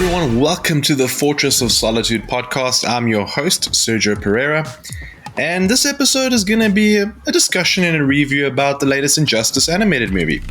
everyone, welcome to the Fortress of Solitude podcast. I'm your host, Sergio Pereira, and this episode is going to be a discussion and a review about the latest Injustice animated movie.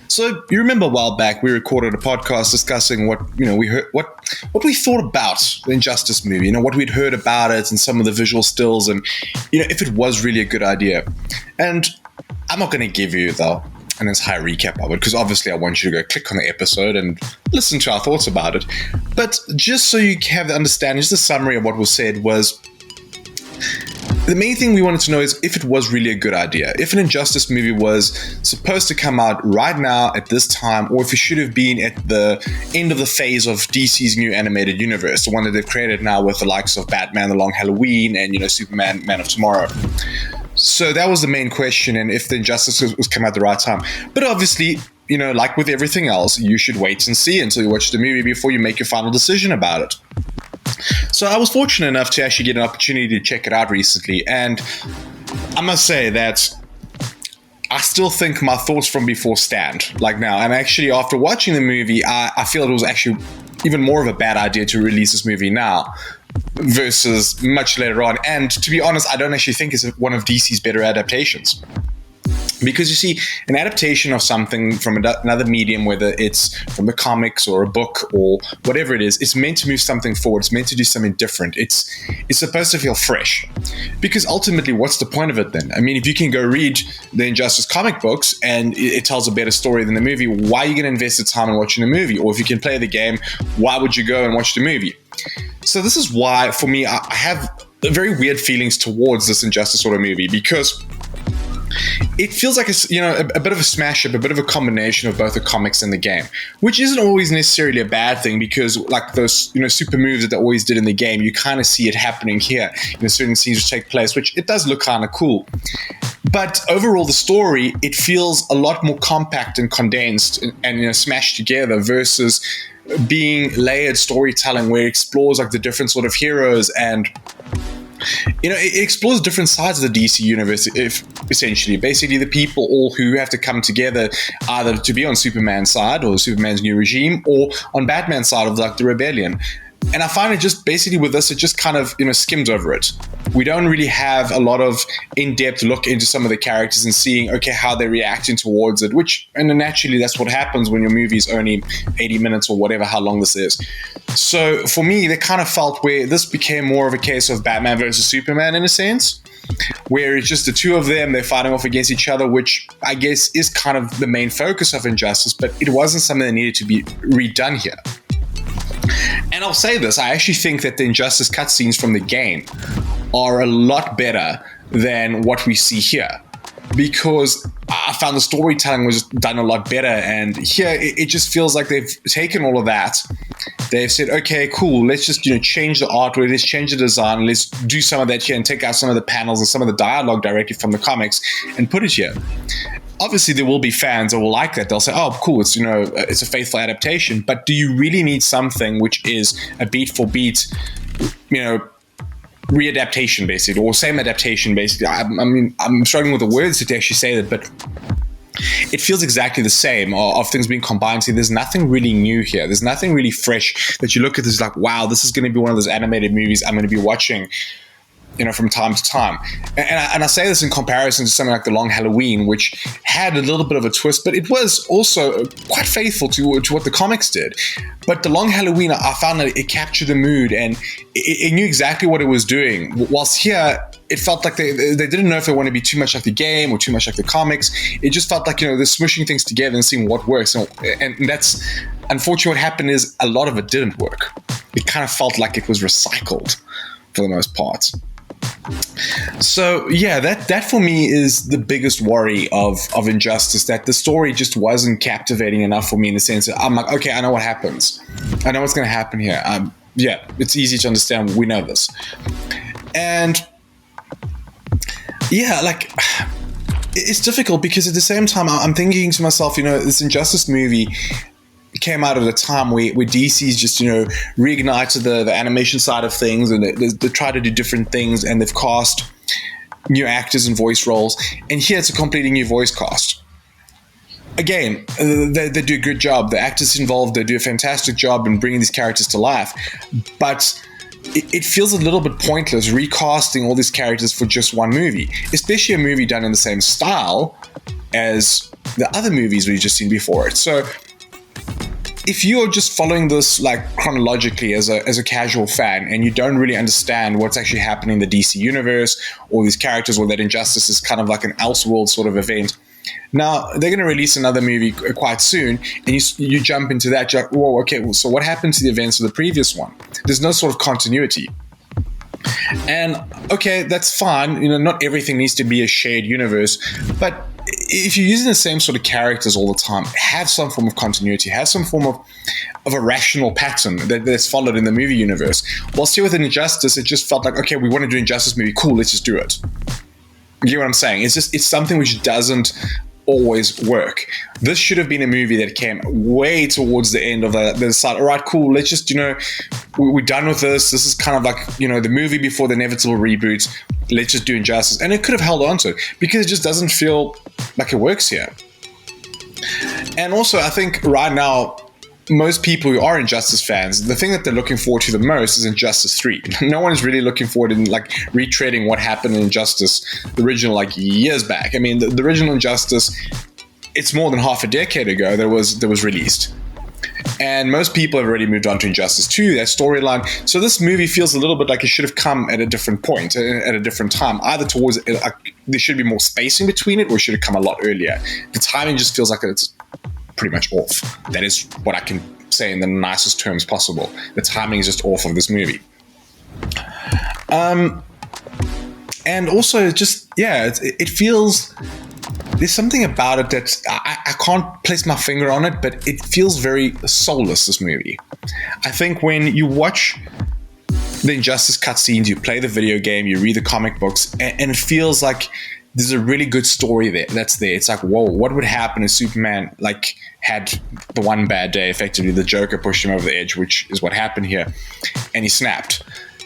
So you remember a while back we recorded a podcast discussing what we heard, what we thought about the Injustice movie, what we'd heard about it and some of the visual stills, and if it was really a good idea. And I'm not going to give you an entire recap of it, because obviously I want you to go click on the episode and listen to our thoughts about it. But just so you have the understanding, just a summary of what was said was, the main thing we wanted to know is if it was really a good idea. If an Injustice movie was supposed to come out right now at this time, or if it should have been at the end of the phase of DC's new animated universe, the one that they've created now with the likes of Batman, The Long Halloween, and Superman, Man of Tomorrow. So that was the main question, and if the Injustice was come out at the right time. But obviously, like with everything else, you should wait and see until you watch the movie before you make your final decision about it. So I was fortunate enough to actually get an opportunity to check it out recently, and I must say that I still think my thoughts from before stand, like now. And actually, after watching the movie, I feel it was actually even more of a bad idea to release this movie now versus much later on. And to be honest, I don't actually think it's one of DC's better adaptations. Because you see, an adaptation of something from another medium, whether it's from the comics or a book or whatever it is, it's meant to move something forward. It's meant to do something different. It's supposed to feel fresh. Because ultimately, what's the point of it then? I mean, if you can go read the Injustice comic books and it tells a better story than the movie, why are you going to invest the time in watching the movie? Or if you can play the game, why would you go and watch the movie? So this is why, for me, I have very weird feelings towards this Injustice sort of movie, because it feels like it's, a bit of a smash-up, a bit of a combination of both the comics and the game, which isn't always necessarily a bad thing, because like those, super moves that they always did in the game, you kind of see it happening here. Certain scenes which take place, which it does look kind of cool. But overall, the story, it feels a lot more compact and condensed and smashed together versus being layered storytelling where it explores like the different sort of heroes and it explores different sides of the DC universe, essentially. Basically, the people all who have to come together either to be on Superman's side or Superman's new regime, or on Batman's side of like the rebellion. And I find it just basically with this, it just kind of skims over it. We don't really have a lot of in-depth look into some of the characters and seeing, okay, how they're reacting towards it, and naturally that's what happens when your movie is only 80 minutes or whatever, how long this is. So for me, they kind of felt where this became more of a case of Batman versus Superman in a sense, where it's just the two of them, they're fighting off against each other, which I guess is kind of the main focus of Injustice, but it wasn't something that needed to be redone here. And I'll say this, I actually think that the Injustice cutscenes from the game are a lot better than what we see here, because I found the storytelling was done a lot better, and here it just feels like they've taken all of that. They've said, okay, cool, let's just change the artwork, let's change the design, let's do some of that here and take out some of the panels and some of the dialogue directly from the comics and put it here. Obviously, there will be fans that will like that. They'll say, oh, cool, it's it's a faithful adaptation. But do you really need something which is a beat for beat, readaptation, basically, or same adaptation, basically? I'm struggling with the words to actually say that, but it feels exactly the same of things being combined. See, there's nothing really new here. There's nothing really fresh that you look at this like, wow, this is going to be one of those animated movies I'm going to be watching from time to time. And I say this in comparison to something like The Long Halloween, which had a little bit of a twist, but it was also quite faithful to what the comics did. But The Long Halloween, I found that it captured the mood and it knew exactly what it was doing. Whilst here, it felt like they didn't know if they want to be too much like the game or too much like the comics. It just felt like, they're smushing things together and seeing what works. And that's, unfortunately, what happened is a lot of it didn't work. It kind of felt like it was recycled for the most part. So yeah, that for me is the biggest worry of Injustice, that the story just wasn't captivating enough for me, in the sense that I'm like, okay, I know what happens. I know what's going to happen here. Yeah, it's easy to understand. We know this. And yeah, like, it's difficult because at the same time, I'm thinking to myself, this Injustice movie came out at a time where DC's just, reignited the animation side of things, and they try to do different things, and they've cast new actors and voice roles. And here it's a completely new voice cast. again, they do a good job. The actors involved, they do a fantastic job in bringing these characters to life. But it feels a little bit pointless recasting all these characters for just one movie, especially a movie done in the same style as the other movies we've just seen before it. So if you're just following this like chronologically as a casual fan, and you don't really understand what's actually happening in the DC universe, or these characters, or that Injustice is kind of like an Elseworld sort of event. Now they're going to release another movie quite soon, and you jump into that. You're like, whoa, okay, well, so what happened to the events of the previous one? There's no sort of continuity. And okay, that's fine. Not everything needs to be a shared universe, but if you're using the same sort of characters all the time, have some form of continuity, have some form of a rational pattern that's followed in the movie universe. Whilst here with Injustice, it just felt like, okay, we want to do an Injustice movie, cool, let's just do it. You get what I'm saying? It's something which doesn't always work. This should have been a movie that came way towards the end of the side. All right, cool, let's just, we're done with this. This is kind of like, the movie before the inevitable reboot. Let's just do Injustice. And it could have held on to it, because it just doesn't feel like it works here. And also, I think right now, most people who are Injustice fans, the thing that they're looking forward to the most is Injustice 3. No one is really looking forward in like retreading what happened in Injustice, the original, like years back. I mean, the original Injustice, it's more than half a decade ago that was released. And most people have already moved on to Injustice 2, that storyline. So this movie feels a little bit like it should have come at a different point, at a different time. Either towards, there should be more spacing between it, or it should have come a lot earlier. The timing just feels like it's pretty much off. That is what I can say in the nicest terms possible. The timing is just off of this movie. And also, just, it feels... There's something about it that I can't place my finger on it, but it feels very soulless, this movie. I think when you watch the Injustice cutscenes, you play the video game, you read the comic books, and it feels like there's a really good story that's there. It's like, whoa, what would happen if Superman had the one bad day? Effectively, the Joker pushed him over the edge, which is what happened here, and he snapped.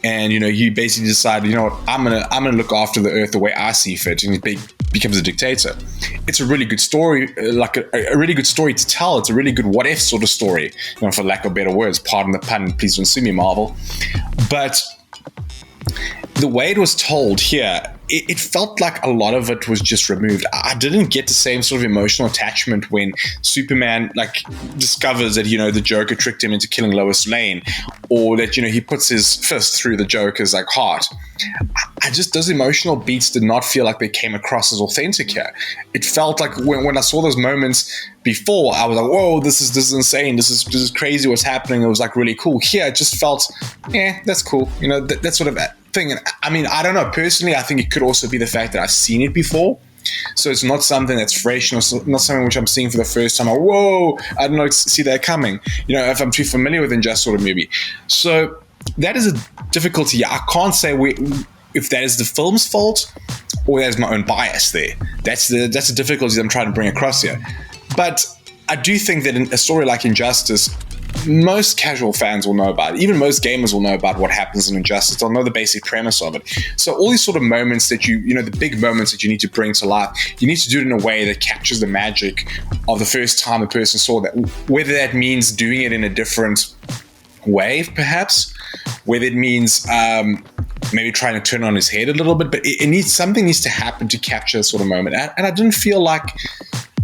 And you basically decided, what, I'm gonna look after the Earth the way I see fit, and he becomes a dictator. It's a really good story, like a really good story to tell. It's a really good what if sort of story, for lack of better words. Pardon the pun, please don't sue me, Marvel. But the way it was told here, it felt like a lot of it was just removed. I didn't get the same sort of emotional attachment when Superman discovers that the Joker tricked him into killing Lois Lane, or that he puts his fist through the Joker's heart. Those emotional beats did not feel like they came across as authentic here. It felt like when I saw those moments before, I was like, whoa, this is insane. This is crazy what's happening. It was really cool. Here, it just felt, that's cool. That sort of thing. And I mean, I don't know. Personally, I think it could also be the fact that I've seen it before. So it's not something that's fresh, not something which I'm seeing for the first time. Whoa, I don't know, see that coming. If I'm too familiar with Injustice sort of movie. So that is a difficulty. I can't say if that is the film's fault or that's my own bias there. That's the difficulty I'm trying to bring across here. But I do think that in a story like Injustice, most casual fans will know about it. Even most gamers will know about what happens in Injustice. They'll know the basic premise of it. So all these sort of moments that the big moments that you need to bring to life, you need to do it in a way that captures the magic of the first time a person saw that. Whether that means doing it in a different way, perhaps, whether it means maybe trying to turn on his head a little bit, but something needs to happen to capture a sort of moment. And I didn't feel like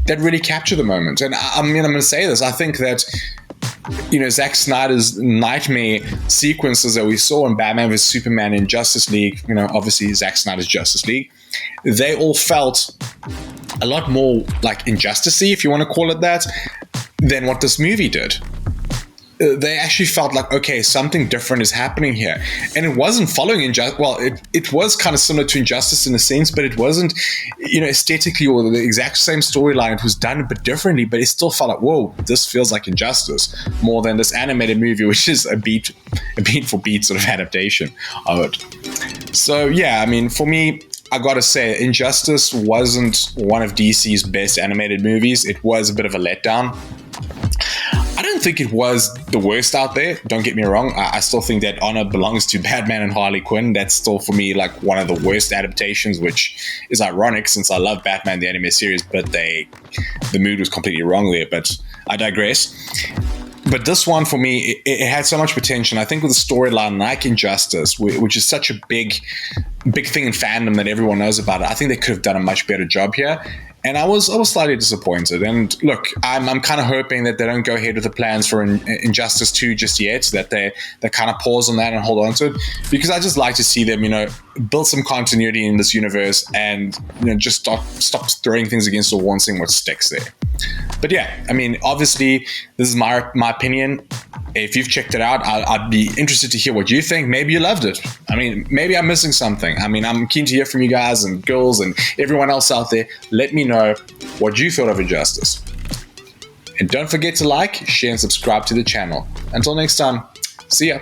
that really captured the moment. And I'm going to say this. I think that Zack Snyder's nightmare sequences that we saw in Batman vs Superman in Justice League, obviously Zack Snyder's Justice League, they all felt a lot more like Injustice-y, if you want to call it that, than what this movie did. They actually felt like, okay, something different is happening here. And it wasn't following Injustice. Well, it was kind of similar to Injustice in a sense, but it wasn't, aesthetically or the exact same storyline. It was done a bit differently, but it still felt like, whoa, this feels like Injustice more than this animated movie, which is a beat for beat sort of adaptation of it. So, yeah, I mean, for me, I gotta say, Injustice wasn't one of DC's best animated movies. It was a bit of a letdown. I don't don't think it was the worst out there. Don't get me wrong. I still think that honor belongs to Batman and Harley Quinn. That's still, for me, like one of the worst adaptations, which is ironic since I love Batman, the anime series, but the mood was completely wrong there. But I digress. But this one, for me, it had so much potential. I think with a storyline like Injustice, which is such a big thing in fandom that everyone knows about it, I think they could have done a much better job here. And I was slightly disappointed. And look, I'm kind of hoping that they don't go ahead with the plans for Injustice 2 just yet, that they kind of pause on that and hold on to it. Because I just like to see them, build some continuity in this universe and, just stop throwing things against the wall and seeing what sticks there. But yeah, I mean, obviously, this is my opinion. If you've checked it out, I'd be interested to hear what you think. Maybe you loved it. I mean, maybe I'm missing something. I mean, I'm keen to hear from you guys and girls and everyone else out there. Let me know what you thought of Injustice. And don't forget to like, share, and subscribe to the channel. Until next time, see ya.